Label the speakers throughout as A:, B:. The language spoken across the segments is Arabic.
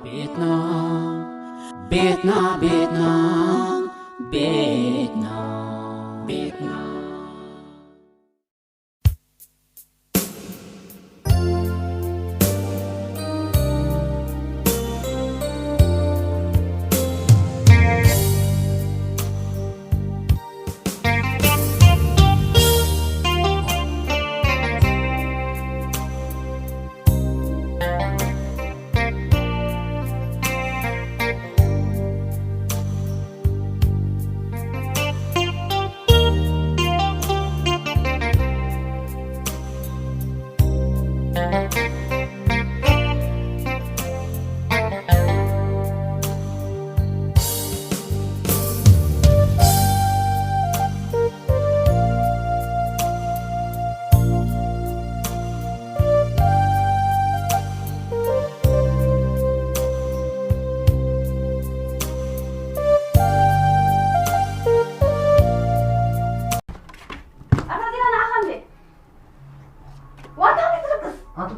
A: بيتنا بيتنا بيتنا بيتنا بيتنا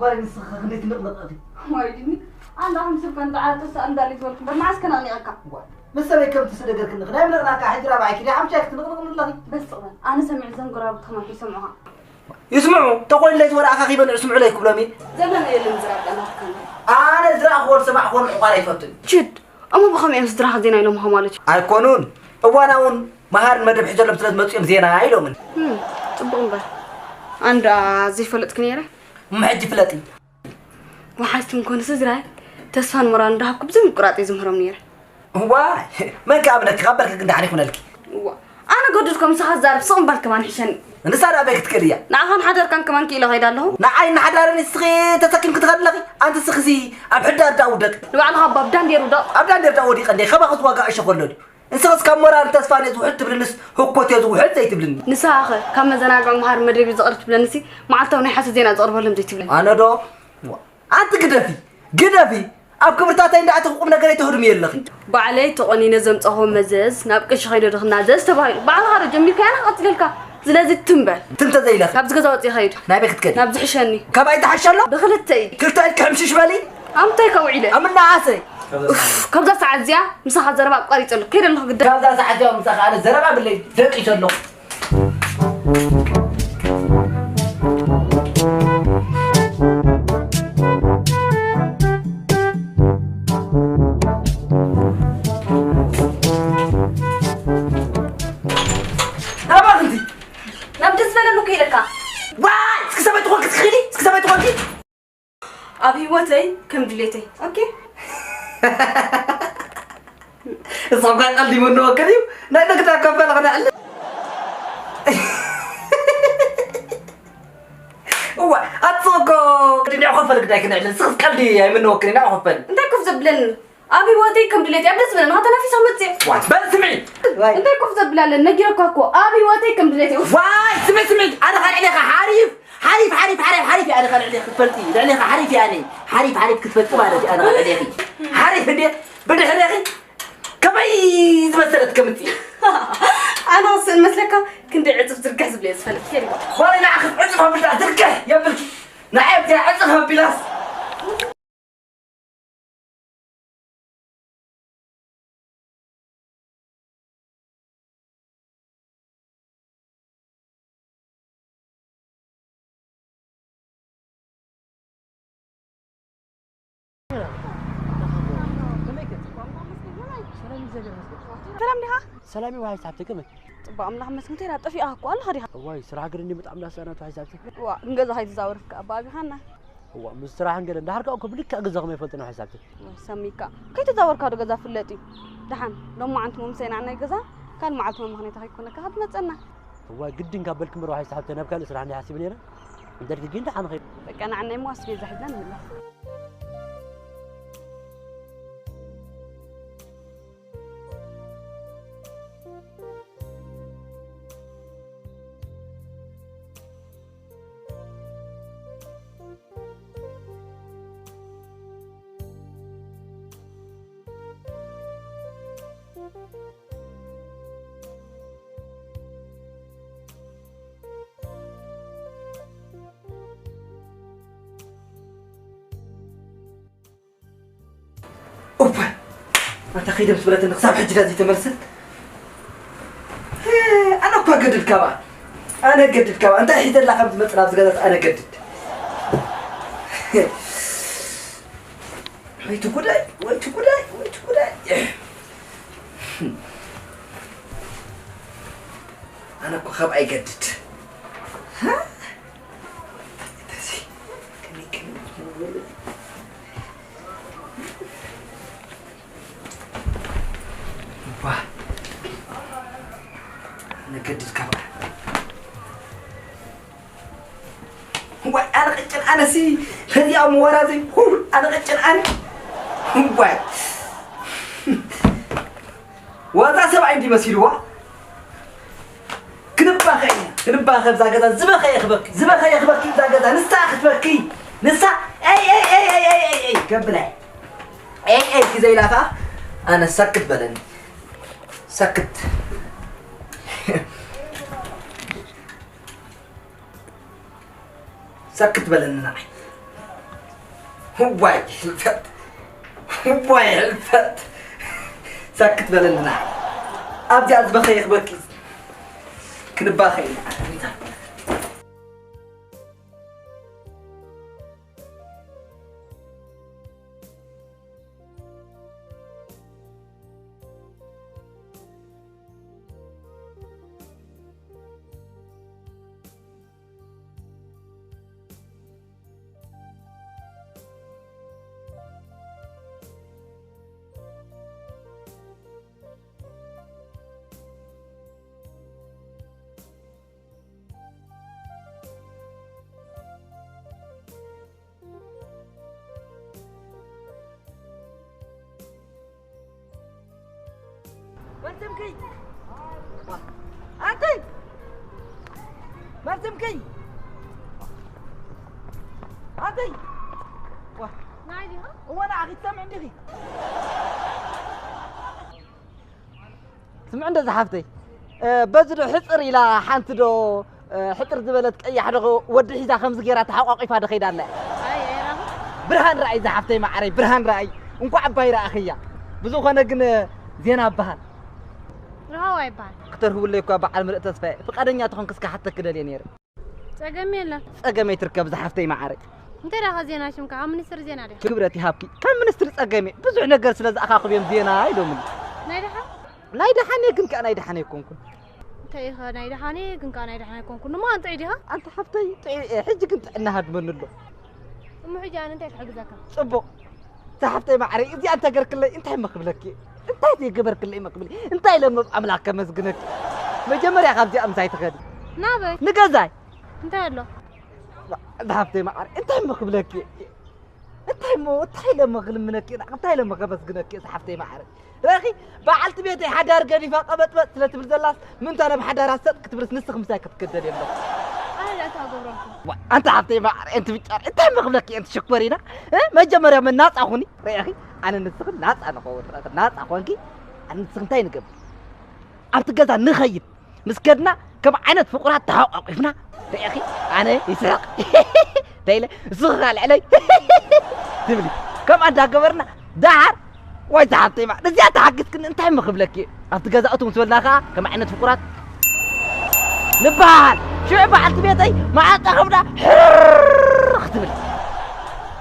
B: قال لي سخ خليت نقلق
C: ما يدني أنا عم سبحان تعالى تسأل دالي تقول بالمعسكر أنا نقلق
B: بس أنا كم تسدق كنا نايم نقلق حجرة معي كذا عم شاكت نقلق نقلق
C: بس أنا سمع زين قرابة خمس يسمعها
B: يسمعوا تقول لي تورا أخي بن يسمعوا لك بلامي
C: زمن اللي مزرعة
B: أنا زرع خور سمع خور قال يفتن
C: جد أما بخم يوم استراحة زينة يلوم همالك
B: أيكونون وأنا مهار مدرب حجر بثلاث مطعم زينة هاي من
C: طبعا بقى عند زي فلت كنيرة
B: محج فلتي
C: وحاسس مكون سزراي تسفان مران ده كوب زي قراتي زمهرم نير
B: واي ما كابنك خبرك قد عليك منالك
C: أنا قدرتكم ساعة زارب صوم بالكمان حشان
B: نسار أبيك تكريا
C: نعم حدر كان كمان كيلو هيدا له
B: نعين حدار نسخي تسكن كتغلقي أنت سخسي أبحدار داودك
C: نبع لها بابدان ديرو دا
B: أبدان دير داودي قندي خبقت واقع شغلني نسخس كم مرة تسفاني وحد تبلنس هكوت يزو وحد زي تبلني
C: نساخ كم زناق مهار مدري زقرت بلنسي ما عرفت وني حاسس زين أزقر بلهم زي تبلني
B: أنا دو أنت قدفي أب كبرتاتي إن أتقوم نقرأ تهرم يلخي
C: بعلي تقني نزمت أهو مزز نابكش خير دخلنا زز تبايل بعلها رجمي كأنا قتلك زلازل تنبل
B: تنت زي لك
C: نبز جزوتي خير
B: نابك تكلم
C: نبز حشني
B: كبايد حشلو
C: دخلت تايد
B: كلت أنت كمشي شمالي
C: أم تايك وعيلة
B: أمنا عاسي
C: كبدا ساعة زيا مساحة زربا قريت له كير الله قدام
B: كبدا ساعة يوم مساحة أنا زربا بالليل دقي شلو
C: أبي واتي كم دليتي أوكي
B: صعب قلبي منو كريم نحن كده كفل غنا علم هو أتصوكو كده نعرف فلك ده كده علم صعب قلبي منو كده نعرف فل
C: أنت كيف زبلن أبي واتي كم دليتي أبي زبلن هذا نفس همتي
B: بس سمعي
C: أنت كيف زبلن نجيرك كاكو أبي واتي كم دليتي
B: واي سمعي أنا خلي عليك حريف أنا خلي عليك كتبتي لأني حريف يعني حريف كتبت ما أنا خلي عليك حريف هدي بدي عليك كميز مسألة كمتي
C: أنا أصلا مسلك كنت عزف تركز بليس فلك كيري
B: والله لا أخذ عزفها بدها تركه يا بنتي نعيب يا عزفها بلاس
C: سلام لها
D: سلامي وهاي ساعتك كم
C: طب أملاح مسكتي لا طفي أهكو الله خريها
D: واي صراحة قرني متعمل سنة وهاي ساعتك
C: ونجز هاي تزاور في أبابي حنا
D: هو مستراحة قرن ده حركة أكو بليك أجزاء ما يفوتنا وهاي ساعتك
C: سميكا كي تزاور كادو جزا فلتي دحن لو ما أنت ممسين عنا جزا كان معلتهم مهني تهاي كنا كهاد نتسنى
D: هو جدا قابلكم روح هاي ساعتك أنا بكال صراحة حاسبني أنا ندرك جدا عن غير
C: لك أنا عنا مواسبي زحدنا ولا
B: اوبا انت خيدم سبلت النقصاب حج لازم تمرسل انا اكو قدد كبا انا قدد كبا انت حيت لا خمس مصراف زغدت انا قدد ويتو كداي انا اكو خب اي قدد ها أنا قدد كبا هو أنا قتل أنا سي هذي أم ورازي أنا قتل أنا هو وذا سبع عندي مسيروا كنبا خير زاجدا زبا خير يخبك زاجدا نستا خبكي نستا أي قبله أي كذا يلافا أنا سكت بدني سكت سكت بلنا هو الفت سكت بلنا أبدي أزبخي يخبكي كنبا خير مرتمكي أنتي مرتمكي أنتي
C: نعيدي ها
B: وانا عقيد سامع عندي سمع عند زحفتي بزر حصر الى حانتدو حصر زبلت اي حدا ود حيزا خمس غيرا تحقق فاد خيد الله
C: اي راه
B: برهان راي زحفتي معري برهان راي انكو عباي را اخيا بزو خنا كن زينا بهان
C: راه يبان
B: كتر هو اللي كو بعل مرق تسفاي فقدنيا تكون كسكا حتى كدل نير
C: صقمي لا
B: صقمي تركب زحفتي معري
C: انت راه زينا شمك عم منستر زينا دي
B: كبرتي هابكي كم منستر صقمي بزح نجر سلاز اخاخ بيم زينا ايدوم
C: نايدحا
B: لا يدحني كن كان يدحني كونكن
C: انت نايدحاني كن كان نايدحاني كونكن ما انت عيدها
B: انت حفتي حج كنت انها تمنلو
C: ام حجان انت تحجزك
B: صبو صحفتي معري اذا انت قركلي انت مخبلك انت هي قبركلي مقبلي انت لما املاك مسجنك مجمريا خبزي امساي تخدي
C: نابي
B: نغزاي
C: انت له
B: صحفتي معري انت مخبلك انت لما غلمنك انت لما غبسجنك صحفتي معري راخي بعلت بيتي حدار قريفه قبط سلا تبل زلاس من انا بحدار اسد كتبرس نسخ مساك تكدل يلو
C: انا لا تغبرك
B: انت حطي معري انت بتشار انت مخبلك انت شكورينا مجمريا من ناص اخوني راخي أنا نسخ ناس أنا قول ناس أخوانكي أنا نسخ تاين قبل أبتجازا نخيب مسكرنا كم عند فقرات تحققنا يا أخي أنا يسرق تايله صغر علي تبلي كم عند قبرنا دار ويتحطي مع نزيات حقك كن أنت هم خبلك أبتجازا أتوم سولناها كم عند فقرات نبال شو بعت بيتي ما تخبنا اختبل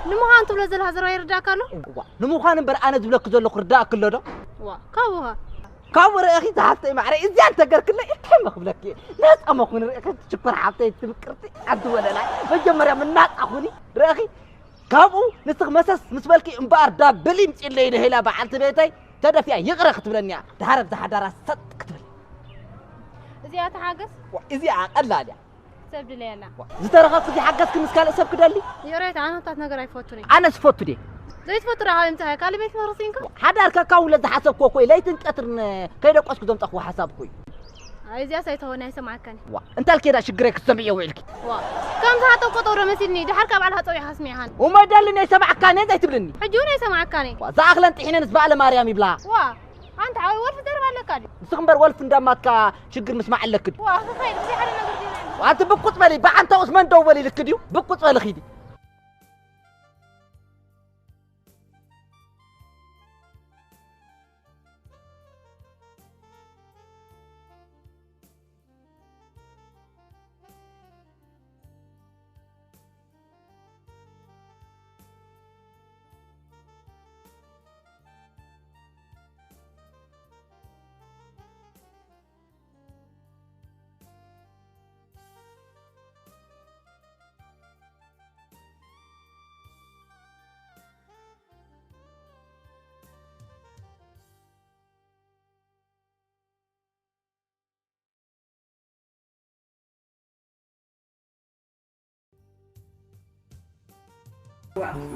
C: نموخان تبلا زل هزر يرداك له
B: نموخان بر انا زبلك زلو خردا كله دو
C: كاوها
B: كاور اخي زحفتي معري ازي انت قركله انت مخبلك ناس امخون ريك شكر حطيت تفكرتي عد ولا لا مجمريا من ناس اخوني ريخي كابو نسخ مسس مسبلكي امبار دابلي مصلي لهلا بعلت بيتي تدفيا يقرخ تبلنيا تحرب زحدارا ست كتبل
C: ازي اتحاجس
B: ازي عقلال
C: سبد لي لا
B: زترخص في حقك مسكال سب كدلي
C: يا ريت انا طات نغير ايفوتني
B: انا سفوت دي
C: زيت فتره هاي انت هيك قال بيت مرسينك
B: حدارك كاولد حسب كوكوي ليتن قطرن كيدو قسك دوم تخو حسابكوي
C: ايزيا سيتهونه يسمعكني
B: انت الكيدا شجرك سمعيه ويلك
C: كم ساعه قطوره مسني دحر كبعلها طوي حسميهان
B: وما دلني يسمعكاني زي تبلني
C: حجونه يسمعكاني
B: زاخلن طحينن زباله مريم يبلا
C: انت عاوي ولف درب لك قال
B: سخنبر ولف انداماتك شجر مسمع لك
C: خير بزي حدا نغير دينا
B: وانت بقص بالي بعنت عثمان دوبلي لك ديو بقص بالي خيدي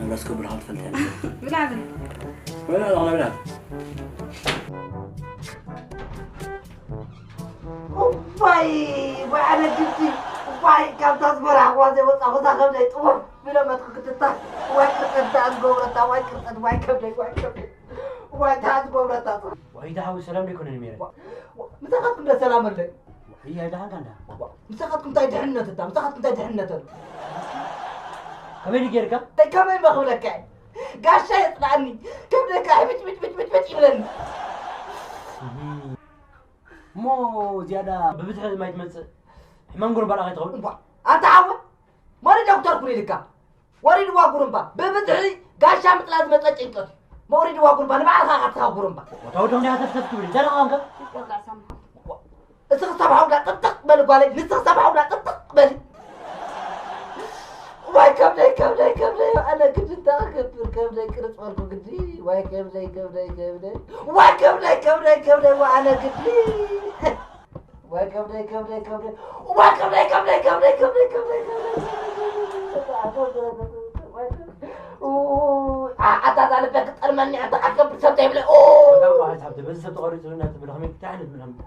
D: نبرس كبر هاد فلتان
C: بلعب
D: ولا أنا بلعب
B: واي وأنا جبتي واي كم تصبر عوازي وصاخذها خمسة يطور بلا ما تخطط واي كنت أتقولتا واي كنت واي كبلي واي كبلي واي تأتقولتا
D: وإذا حاول سلام ليكون الميرة
B: مساقتكم ده سلام اللي
D: هي هذا عندها
B: مساقتكم تاي دحنة تا مساقتكم تاي دحنة
D: كمان يجيرك
B: تاي كمان مخلك يعني قاش يطلعني كبلك بت يبلن
D: مو زيادة ببتح ما يتمسك ما نقول بلا غير تقول
B: أنت عاود مريض دكتور كوري لك وريد واقولن با ببتحي قاش عم لازم تطلع انت ما اريد واقول با انا بعرف اخذها واقولن با
D: وتودهم لي هتفتف تقول ده رقمك
C: يرجع سامحه
B: اسق صباح ولا طق بل قالي نسق صباح ولا طق بل واي كملي انا كنت اكبر كملي كنت اقول قدي واي كملي واي كملي وانا قدي واي كملي واي كملي حتى على فكرة أرمني أنت أكبر سبتي بلا
D: أوه واحد حبتي بس تقريت لنا تبلغمك تعال منهم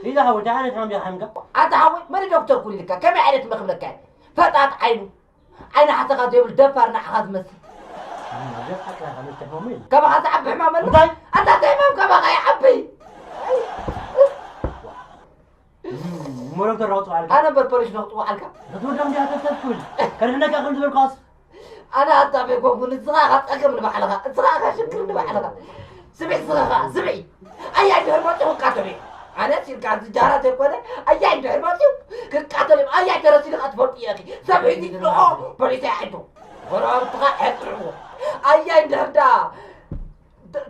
D: إذا هو تعال تمام يا حمقة
B: أنت هو مري دكتور كل لك كم عرفت مخملك كان فتحت عينه عينه حتى قد يقول دفر نحخذ مثل
D: جاب حكى أنا تفهمين
B: كم حتى عبي حمام الله أنت تمام كم غاي عبي
D: مو دكتور روت عليك
B: أنا بربرش نقطة عليك
D: دكتور دم جات تفكر كان هناك أقول بالقاس
B: أنا أتابع بقول الصراحة أكمل بحلقة الصراحة شكرا بحلقة سمعي صراحة سمعي أي عند هرماتي وكاتولي أنا سير كاتولي جارة تقول أي عند هرماتي كاتولي أي عند رسيل أطفال يا أخي سمعي دي لو بوليس عنده برا تقع حتروه أي عند هردا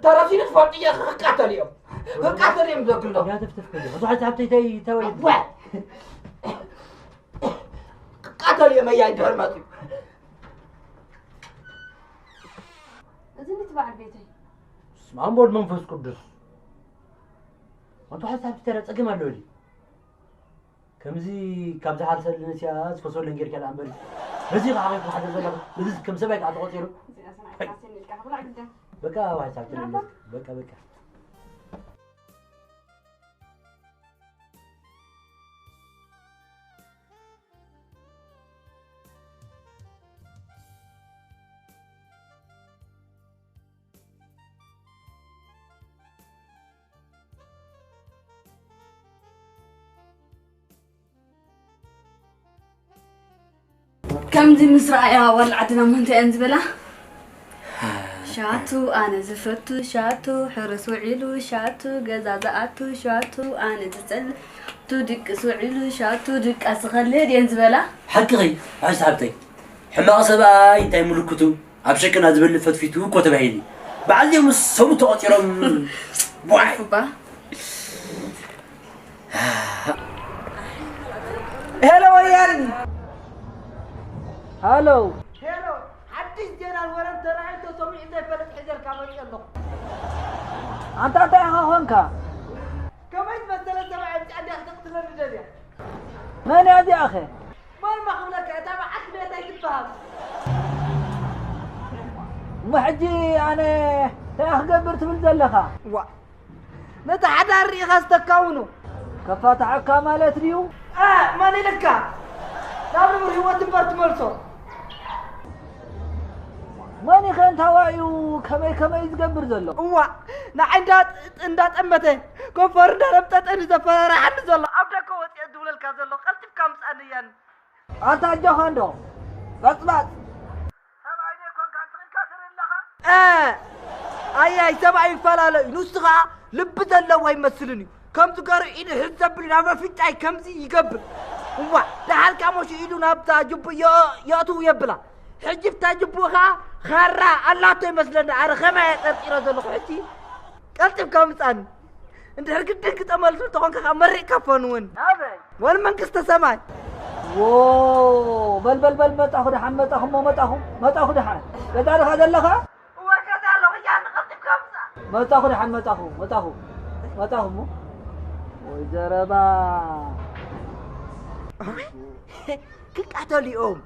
B: ترسيل أطفال يا أخي كاتولي كاتولي مذكر له
D: يا تفتكر بس واحد حبتي توي
B: كاتولي ما عند هرماتي
C: እዚህ ትባል ቤተይ
D: ስማም ቦል መንፈስ ቅዱስ አንተ ሐሳብ ተራ ጽግም አለው ሊ ከምዚ ካብዛ ሓልሰል ነሲያ ዝፈሰል እንገር ከላ አንበል በዚህ ጋር ሓደ ዘላ በዚህ ከም ሰባይ ቃጥ ቆጥሩ በቃ ዋይ ሳትል በቃ
C: كم دي مسرعيها ولعتنا منت انزبلا شاتو انا زفتو شاتو حرس وعيلو شاتو غزازاتو شاتو انا تسل تو دق سوعيلو شاتو دق اسخلد ينزبلا
D: حقي عايز حبتي حما سباي انت ملكتو ابشكنا زبل فتفيتو كتبهيلي بعد يوم الصوم تقطيرم واحد
B: هلا ويان
D: هالو
B: هلو حدش جنال ورم تراعيتو سمعي زي فلت حجر كامل يلو
D: انت هونكا
B: كما يتمثل السماعي عندي أخذت الرجالية
D: من هذه يا اخي
B: ما المخلوق أتابع حد بيتي تفهم
D: محجي يعني تاخ قبرت من زلخه
B: متى حدا الريخ استكونو
D: كفاتح كمالت ريو
B: ماني لك نابل هو تبرت ملصو
D: ماني خنت هوايو كما يتقبر زلو
B: هو نا عندات أمته كفر دربتت أن زفر عن زلو أبدا كوت يدول الكازلو قلت كم سنيان
D: انت جوهندو قصبات
B: سبعي كون كان كسر لها أي سبعي فلا نسخة لبت الله ويمثلني كم تقر إن حسب لنا ما في تاي كم زي يقبل هو لحال كاموش إيدو نابتا جب ياتو يبلا حجب تجبوها خرا الله تمثلنا على خما يقرا زلو حتي قلت كم سن انت هرقدك تملسو تكون كمري كفنون ابي وين منكست سماي
D: وو بل متاخذ حمتهم متاخذ دحان قدار هذا لها
B: وكذا لو يعني قلت كم سن
D: متاخذ ويزربا
B: كقاتليوم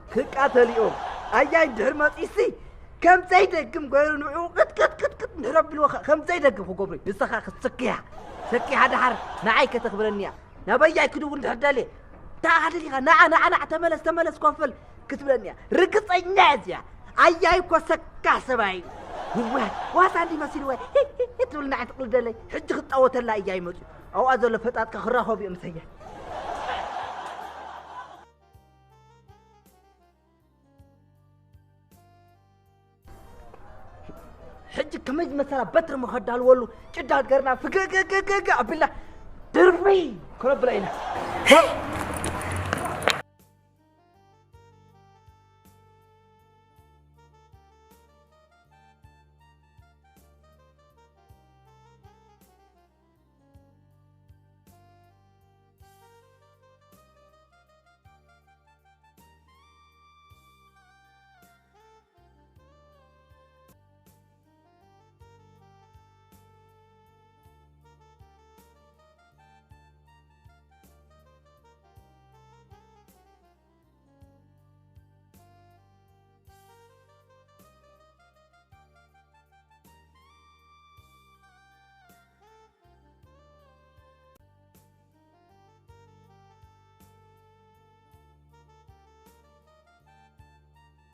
B: أيان درماتيسي كم زيدكم قالوا نوعو قد نرب الوخ كم زيدكم خو قبري نسخا سكيها سكيها دحر نعي كتخبرني نبيا كدو ندحدالي تا هادلي نعا تملس كوفل كتبلني رقصينا ازيا اياي كو سكا سباي واس عندي مسيل وي تقول نعا تقول دلي حج خطاوتلا اياي مصو او ازل فطات كخراخو بيمسيه حج كمج مثلا بتر مخدال ولو جداد قرنا فقا بالله درفي كرب لينا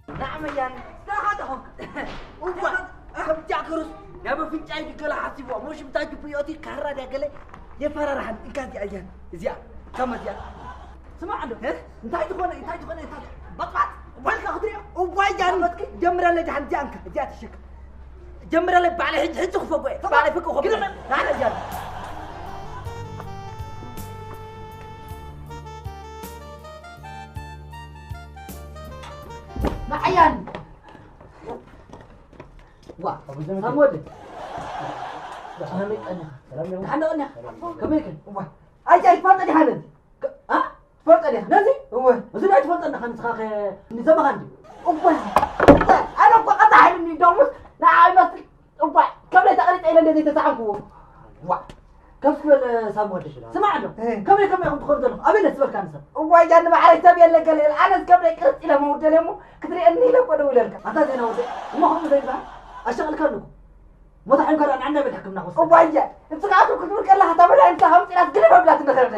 B: نعم يعني هذا كم جاكروس يا ابو فنجاي بقلا حسيبوا مش متاج بيوتي كهرا يا قال يا فررحن ان كان ايان زيا كم زيا سمع له انت تكون بطبط وين خضري وبايان جمر له جهن جانك جات الشك جمر له بعلي هج خفوا بعلي فكو خبر تعال يا معيان وا حمود أنا كميك أجي تفرط دي حنن تفرط دي نزي هو وزين أجي تفرط أنا خمس خاخ نزام عندي أنا قطع مني دومس لا عايز أوبا كم لا تقريت إلى الذي تتعبوا وا كم سامو سمع له كم يخم تخرج له أبي نسبر كانسر ويا أنا ما عرفت أبي إلا قال أنا كم قرت إلى موت لهم كتري أني لو قدوا لك أنت زين أودي وما هم زين بقى أشتغل كانوا ما تحن كران عنا بالحكم ناقص ويا أنت قاعد كنت بقول لها تعمل أنت هم تلاقي قلبها بلا تنخرج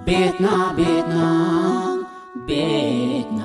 A: بيتنا بيتنا بيتنا